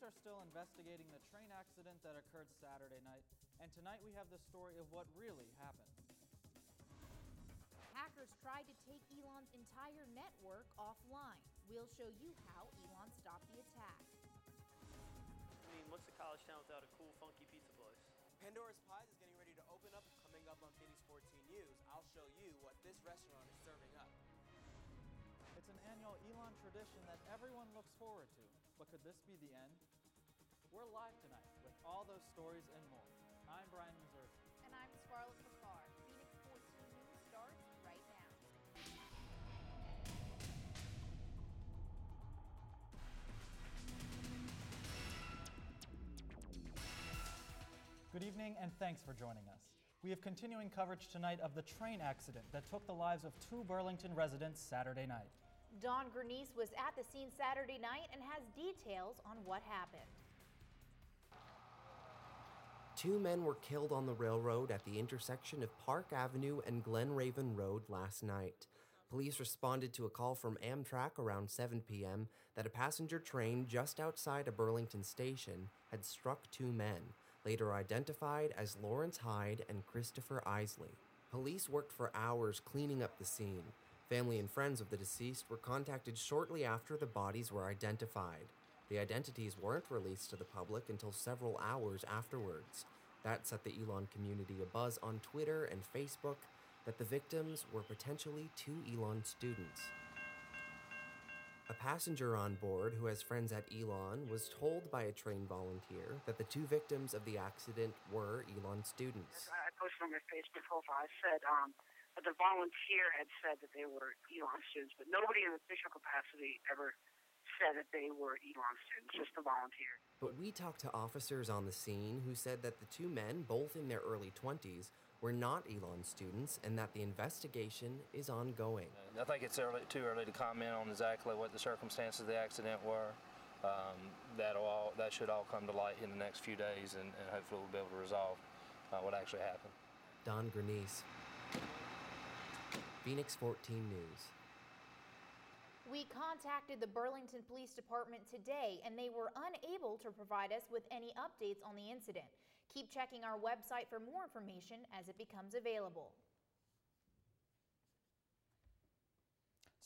are still investigating the train accident that occurred Saturday night, and tonight we have the story of what really happened. Hackers tried to take Elon's entire network offline. We'll show you how Elon stopped the attack. I mean, what's a college town without a cool, funky pizza place? Pandora's Pies is getting ready to open up. Coming up on Phoenix 14 News, I'll show you what this restaurant is serving up. It's an annual Elon tradition that everyone looks forward to. But could this be the end? We're live tonight with all those stories and more. I'm Brian Missouri. And I'm Scarlett McCarr. Phoenix 14 News starts right now. Good evening and thanks for joining us. We have continuing coverage tonight of the train accident that took the lives of 2 Burlington residents Saturday night. Dawn Grenice was at the scene Saturday night and has details on what happened. 2 men were killed on the railroad at the intersection of Park Avenue and Glen Raven Road last night. Police responded to a call from Amtrak around 7 p.m. that a passenger train just outside a Burlington station had struck 2 men, later identified as Lawrence Hyde and Christopher Isley. Police worked for hours cleaning up the scene. Family and friends of the deceased were contacted shortly after the bodies were identified. The identities weren't released to the public until several hours afterwards. That set the Elon community abuzz on Twitter and Facebook that the victims were potentially 2 Elon students. A passenger on board who has friends at Elon was told by a train volunteer that the 2 victims of the accident were Elon students. I posted on my Facebook profile, I said that the volunteer had said that they were Elon students, but nobody in official capacity ever said that they were Elon students, just the volunteer. But we talked to officers on the scene who said that the 2 men, both in their early 20s, were not Elon students and that the investigation is ongoing. I think it's too early to comment on exactly what the circumstances of the accident were. That should all come to light in the next few days, and hopefully we'll be able to resolve what actually happened. Dawn Grenice, Phoenix 14 News. We contacted the Burlington Police Department today, and they were unable to provide us with any updates on the incident. Keep checking our website for more information as it becomes available.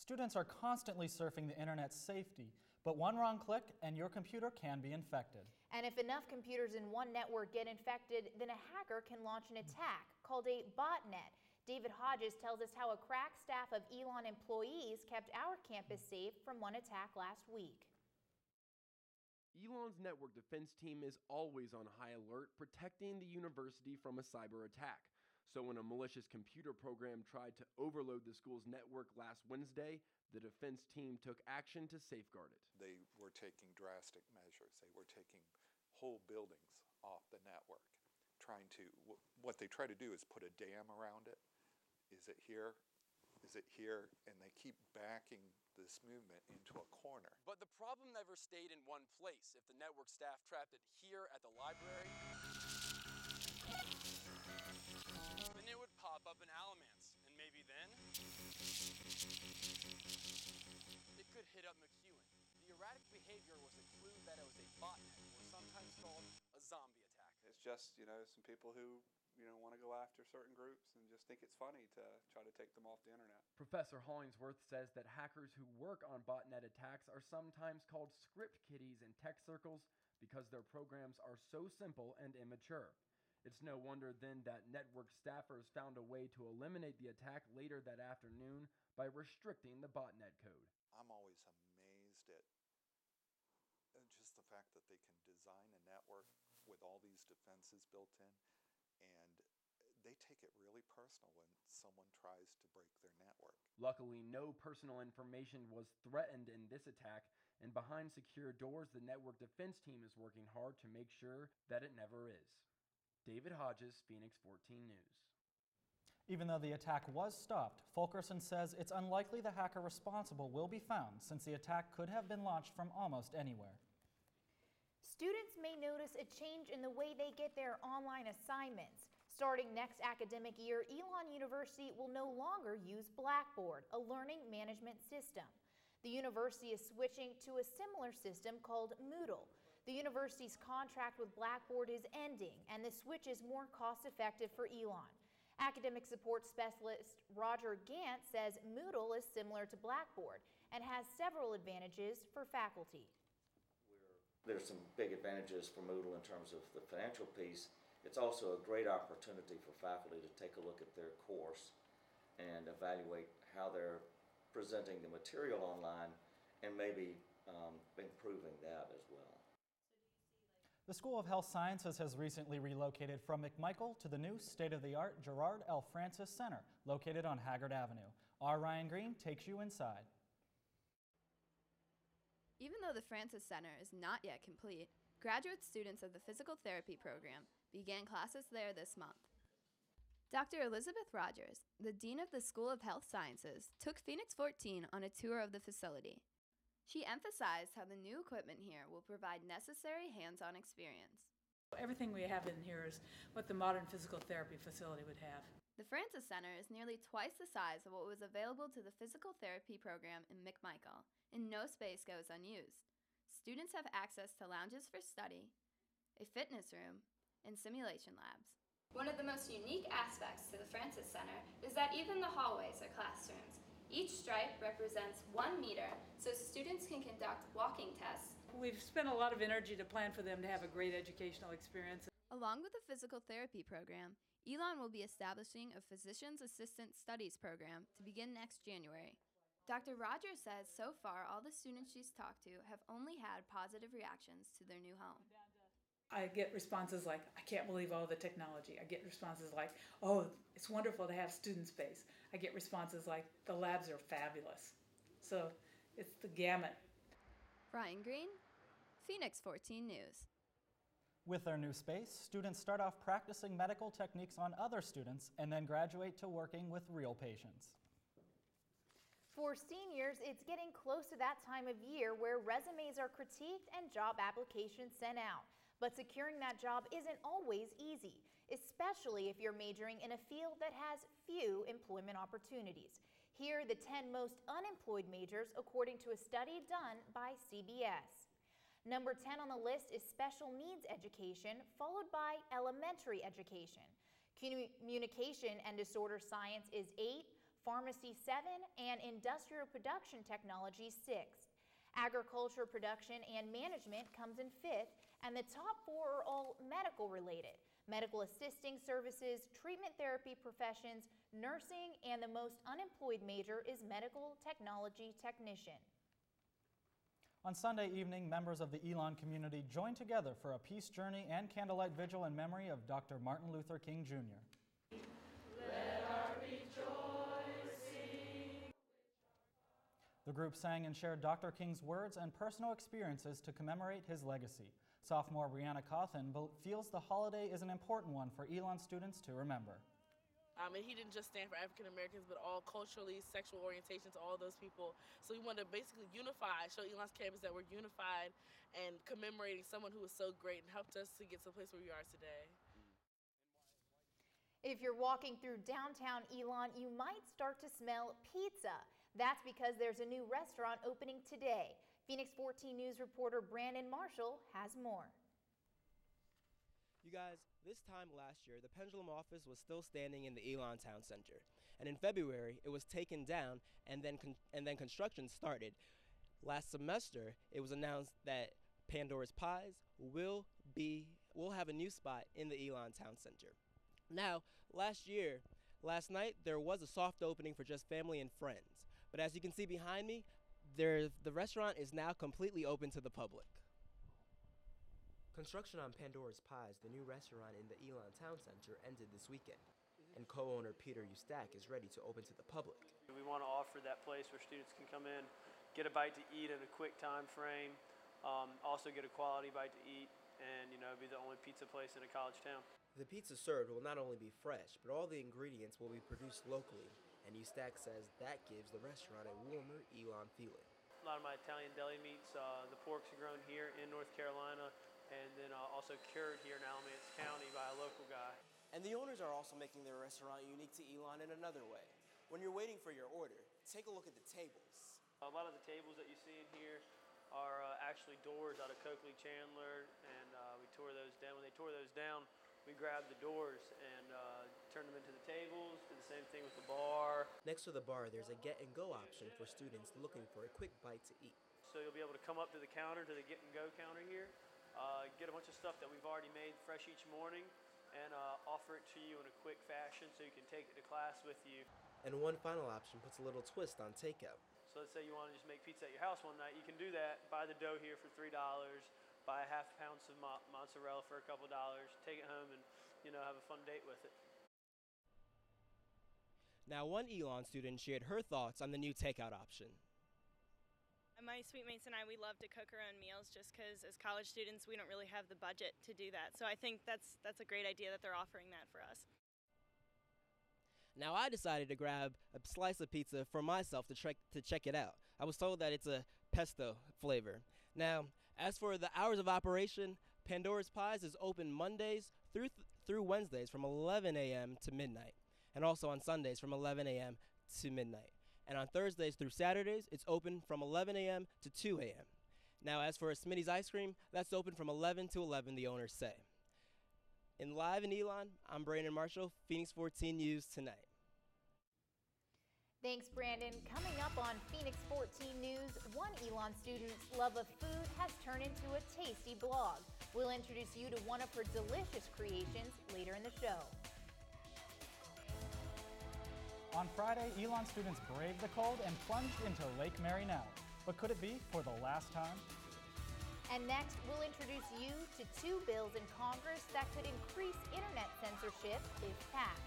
Students are constantly surfing the internet's safety, but one wrong click and your computer can be infected. And if enough computers in one network get infected, then a hacker can launch an attack called a botnet. David Hodges tells us how a crack staff of Elon employees kept our campus safe from one attack last week. Elon's network defense team is always on high alert, protecting the university from a cyber attack. So when a malicious computer program tried to overload the school's network last Wednesday, the defense team took action to safeguard it. They were taking drastic measures. They were taking whole buildings off the network. What they try to do is put a dam around it. Is it here? Is it here? And they keep backing this movement into a corner. But the problem never stayed in one place. If the network staff trapped it here at the library, then it would pop up in Alamance. And maybe then, it could hit up McEwen. The erratic behavior was a clue that it was a botnet, or sometimes called a zombie attack. It's just, some people who want to go after certain groups and just think it's funny to try to take them off the internet. Professor Hollingsworth says that hackers who work on botnet attacks are sometimes called script kiddies in tech circles because their programs are so simple and immature. It's no wonder then that network staffers found a way to eliminate the attack later that afternoon by restricting the botnet code. I'm always amazed at just the fact that they can design a network with all these defenses built in, and they take it really personal when someone tries to break their network. Luckily, no personal information was threatened in this attack, and behind secure doors, the network defense team is working hard to make sure that it never is. David Hodges, Phoenix 14 News. Even though the attack was stopped, Fulkerson says it's unlikely the hacker responsible will be found, since the attack could have been launched from almost anywhere. Students may notice a change in the way they get their online assignments. Starting next academic year, Elon University will no longer use Blackboard, a learning management system. The university is switching to a similar system called Moodle. The university's contract with Blackboard is ending, and the switch is more cost-effective for Elon. Academic support specialist Roger Gant says Moodle is similar to Blackboard and has several advantages for faculty. There's some big advantages for Moodle in terms of the financial piece. It's also a great opportunity for faculty to take a look at their course and evaluate how they're presenting the material online and maybe improving that as well. The School of Health Sciences has recently relocated from McMichael to the new state-of-the-art Gerard L. Francis Center, located on Haggard Avenue. Our Ryan Green takes you inside. Even though the Francis Center is not yet complete, graduate students of the physical therapy program began classes there this month. Dr. Elizabeth Rogers, the Dean of the School of Health Sciences, took Phoenix 14 on a tour of the facility. She emphasized how the new equipment here will provide necessary hands-on experience. Everything we have in here is what the modern physical therapy facility would have. The Francis Center is nearly twice the size of what was available to the physical therapy program in McMichael, and no space goes unused. Students have access to lounges for study, a fitness room, and simulation labs. One of the most unique aspects to the Francis Center is that even the hallways are classrooms. Each stripe represents 1 meter, so students can conduct walking tests. We've spent a lot of energy to plan for them to have a great educational experience. Along with the physical therapy program, Elon will be establishing a Physician's Assistant Studies program to begin next January. Dr. Rogers says so far all the students she's talked to have only had positive reactions to their new home. I get responses like, I can't believe all the technology. I get responses like, oh, it's wonderful to have student space. I get responses like, the labs are fabulous. So it's the gamut. Ryan Green, Phoenix 14 News. With their new space, students start off practicing medical techniques on other students and then graduate to working with real patients. For seniors, it's getting close to that time of year where resumes are critiqued and job applications sent out. But securing that job isn't always easy, especially if you're majoring in a field that has few employment opportunities. Here are the 10 most unemployed majors according to a study done by CBS. Number 10 on the list is special needs education, followed by elementary education. Communication and disorder science is 8, pharmacy 7, and industrial production technology 6. Agriculture production and management comes in 5th, and the top 4 are all medical related. Medical assisting services, treatment therapy professions, nursing, and the most unemployed major is medical technology technician. On Sunday evening, members of the Elon community joined together for a peace journey and candlelight vigil in memory of Dr. Martin Luther King Jr. Let our rejoicing. The group sang and shared Dr. King's words and personal experiences to commemorate his legacy. Sophomore Brianna Cawthon feels the holiday is an important one for Elon students to remember. And he didn't just stand for African Americans, but all culturally, sexual orientations, all those people. So we wanted to basically unify, show Elon's campus that we're unified and commemorating someone who was so great and helped us to get to the place where we are today. If you're walking through downtown Elon, you might start to smell pizza. That's because there's a new restaurant opening today. Phoenix 14 News reporter Brandon Marshall has more. You guys, this time last year, the Pendulum office was still standing in the Elon Town Center. And in February, it was taken down and then construction started. Last semester, it was announced that Pandora's Pies will have a new spot in the Elon Town Center. Now, last night, there was a soft opening for just family and friends. But as you can see behind me, the restaurant is now completely open to the public. Construction on Pandora's Pies, the new restaurant in the Elon Town Center, ended this weekend, and co-owner Peter Ustak is ready to open to the public. We want to offer that place where students can come in, get a bite to eat in a quick time frame, also get a quality bite to eat, and be the only pizza place in a college town. The pizza served will not only be fresh, but all the ingredients will be produced locally, and Ustak says that gives the restaurant a warmer Elon feeling. A lot of my Italian deli meats, the pork's grown here in North Carolina, and then also cured here in Alamance County by a local guy. And the owners are also making their restaurant unique to Elon in another way. When you're waiting for your order, take a look at the tables. A lot of the tables that you see in here are actually doors out of Coakley Chandler, and we tore those down. When they tore those down, we grabbed the doors and turned them into the tables, did the same thing with the bar. Next to the bar, there's a get-and-go option for students looking for a quick bite to eat. So you'll be able to come up to the counter, to the get-and-go counter here, get a bunch of stuff that we've already made fresh each morning, and offer it to you in a quick fashion so you can take it to class with you. And one final option puts a little twist on takeout. So let's say you want to just make pizza at your house one night, you can do that, buy the dough here for $3, buy a half ounce of mozzarella for a couple dollars, take it home and, have a fun date with it. Now, one Elon student shared her thoughts on the new takeout option. My suite mates and I, we love to cook our own meals just because as college students, we don't really have the budget to do that. So I think that's a great idea that they're offering that for us. Now, I decided to grab a slice of pizza for myself to check it out. I was told that it's a pesto flavor. Now, as for the hours of operation, Pandora's Pies is open Mondays through Wednesdays from 11 a.m. to midnight, and also on Sundays from 11 a.m. to midnight. And on Thursdays through Saturdays, it's open from 11 a.m. to 2 a.m. Now, as for Smitty's Ice Cream, that's open from 11 to 11, the owners say. In Live in Elon, I'm Brandon Marshall, Phoenix 14 News Tonight. Thanks, Brandon. Coming up on Phoenix 14 News, one Elon student's love of food has turned into a tasty blog. We'll introduce you to one of her delicious creations later in the show. On Friday, Elon students braved the cold and plunged into Lake Marinelle. But could it be for the last time? And next, we'll introduce you to two bills in Congress that could increase internet censorship if passed.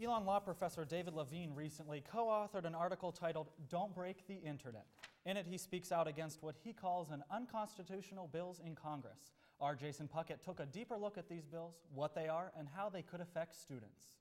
Elon law professor David Levine recently co-authored an article titled "Don't Break the Internet." In it, he speaks out against what he calls an unconstitutional bills in Congress. Our Jason Puckett took a deeper look at these bills, what they are, and how they could affect students.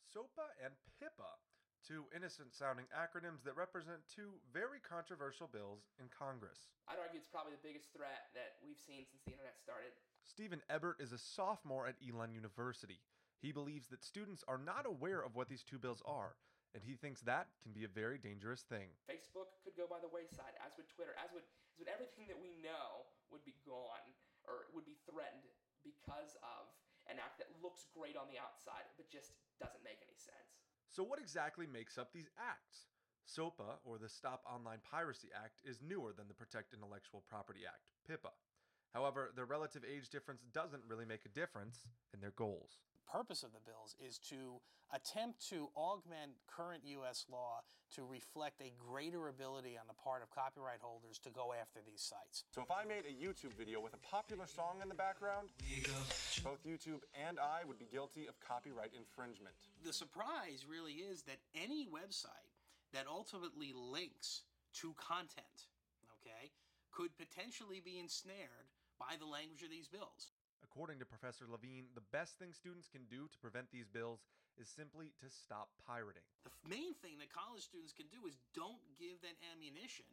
SOPA and PIPA, two innocent-sounding acronyms that represent two very controversial bills in Congress. I'd argue it's probably the biggest threat that we've seen since the internet started. Stephen Ebert is a sophomore at Elon University. He believes that students are not aware of what these two bills are, and he thinks that can be a very dangerous thing. Facebook could go by the wayside, as would Twitter, as would everything that we know would be gone or would be threatened because of an act that looks great on the outside but just doesn't make any sense. So what exactly makes up these acts? SOPA, or the Stop Online Piracy Act, is newer than the Protect Intellectual Property Act, PIPA. However, their relative age difference doesn't really make a difference in their goals. The purpose of the bills is to attempt to augment current U.S. law to reflect a greater ability on the part of copyright holders to go after these sites. So if I made a YouTube video with a popular song in the background, both YouTube and I would be guilty of copyright infringement. The surprise really is that any website that ultimately links to content, could potentially be ensnared by the language of these bills. According to Professor Levine, the best thing students can do to prevent these bills is simply to stop pirating. The main thing that college students can do is don't give that ammunition,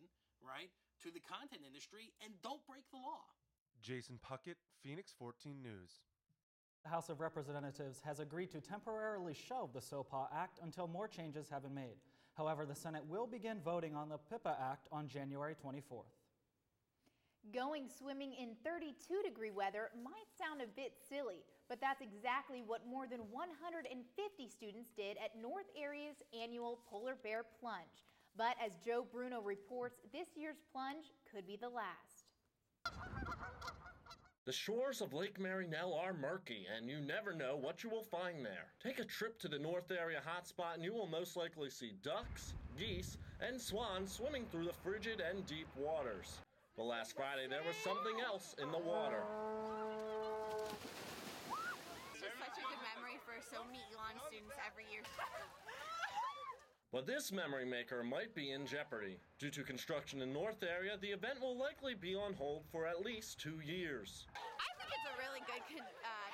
to the content industry and don't break the law. Jason Puckett, Phoenix 14 News. The House of Representatives has agreed to temporarily shelve the SOPA Act until more changes have been made. However, the Senate will begin voting on the PIPA Act on January 24th. Going swimming in 32-degree weather might sound a bit silly, but that's exactly what more than 150 students did at North Area's annual Polar Bear Plunge. But as Joe Bruno reports, this year's plunge could be the last. The shores of Lake Marinelle are murky, and you never know what you will find there. Take a trip to the North Area hotspot, and you will most likely see ducks, geese, and swans swimming through the frigid and deep waters. But last Friday, there was something else in the water. It's just such a good memory for so many Elon students every year. But this memory maker might be in jeopardy. Due to construction in North Area, the event will likely be on hold for at least 2 years. I think it's a really good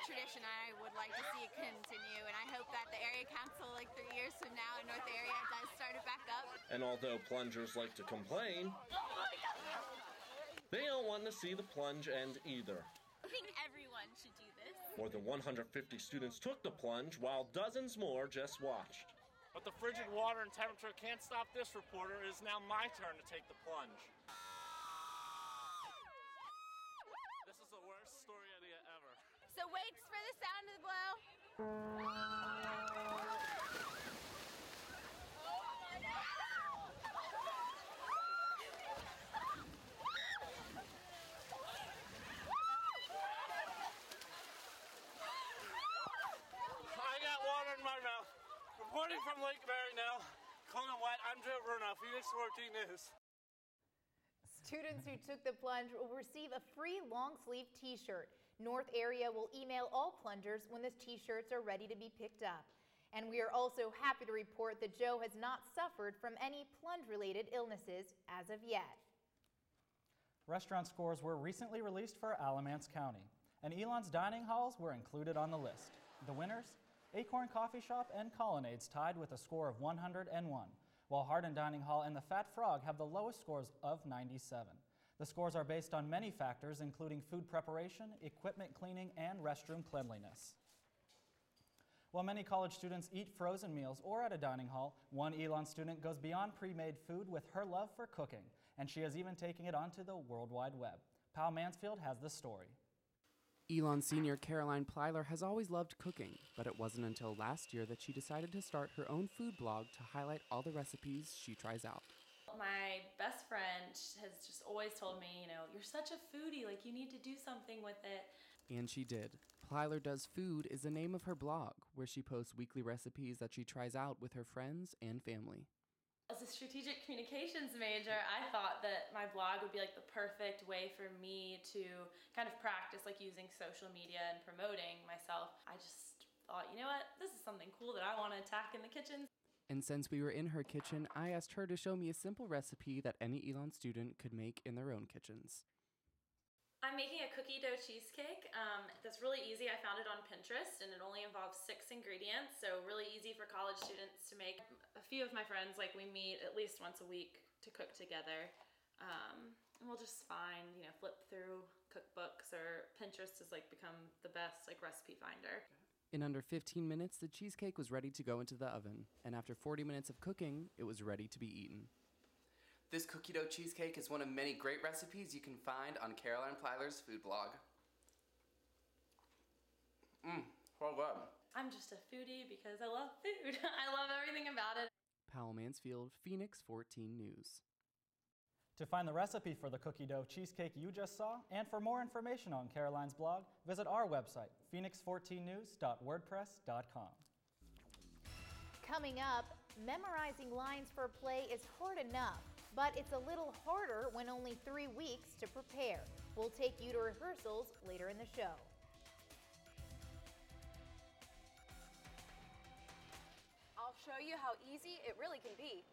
tradition. I would like to see it continue, and I hope that the area council, 3 years from now in North Area, does start it back up. And although plungers like to complain, they don't want to see the plunge end either. I think everyone should do this. More than 150 students took the plunge, while dozens more just watched. But the frigid water and temperature can't stop this reporter. It is now my turn to take the plunge. This is the worst story idea ever. So wait for the sound of the blow. I got water in my mouth. Reporting from Lake Maryknoll, cold and wet, I'm Joe Bruno, Phoenix 14 News. Students who took the plunge will receive a free long-sleeve t-shirt. North area will email all plungers when the t-shirts are ready to be picked up. And we are also happy to report that Joe has not suffered from any plunge-related illnesses as of yet. Restaurant scores were recently released for Alamance County, and Elon's dining halls were included on the list. The winners? Acorn Coffee Shop and Colonnades tied with a score of 101, while Hardin Dining Hall and the Fat Frog have the lowest scores of 97. The scores are based on many factors, including food preparation, equipment cleaning, and restroom cleanliness. While many college students eat frozen meals or at a dining hall, one Elon student goes beyond pre-made food with her love for cooking, and she is even taking it onto the World Wide Web. Pal Mansfield has the story. Elon senior Caroline Plyler has always loved cooking, but it wasn't until last year that she decided to start her own food blog to highlight all the recipes she tries out. My best friend has just always told me, you're such a foodie, like you need to do something with it. And she did. Plyler Does Food is the name of her blog, where she posts weekly recipes that she tries out with her friends and family. As a strategic communications major, I thought that my blog would be like the perfect way for me to kind of practice like using social media and promoting myself. I just thought, you know what, this is something cool that I want to attack in the kitchen. And since we were in her kitchen, I asked her to show me a simple recipe that any Elon student could make in their own kitchens. I'm making a cookie dough cheesecake. That's really easy. I found it on Pinterest, and it only involves 6 ingredients, so really easy for college students to make. A few of my friends, we meet at least once a week to cook together, and we'll just flip through cookbooks, or Pinterest has become the best recipe finder. In under 15 minutes, the cheesecake was ready to go into the oven, and after 40 minutes of cooking, it was ready to be eaten. This cookie dough cheesecake is one of many great recipes you can find on Caroline Plyler's food blog. So good. I'm just a foodie because I love food. I love everything about it. Powell Mansfield, Phoenix 14 News. To find the recipe for the cookie dough cheesecake you just saw, and for more information on Caroline's blog, visit our website, phoenix14news.wordpress.com. Coming up, memorizing lines for a play is hard enough, but it's a little harder when only 3 weeks to prepare. We'll take you to rehearsals later in the show. I'll show you how easy it really can be.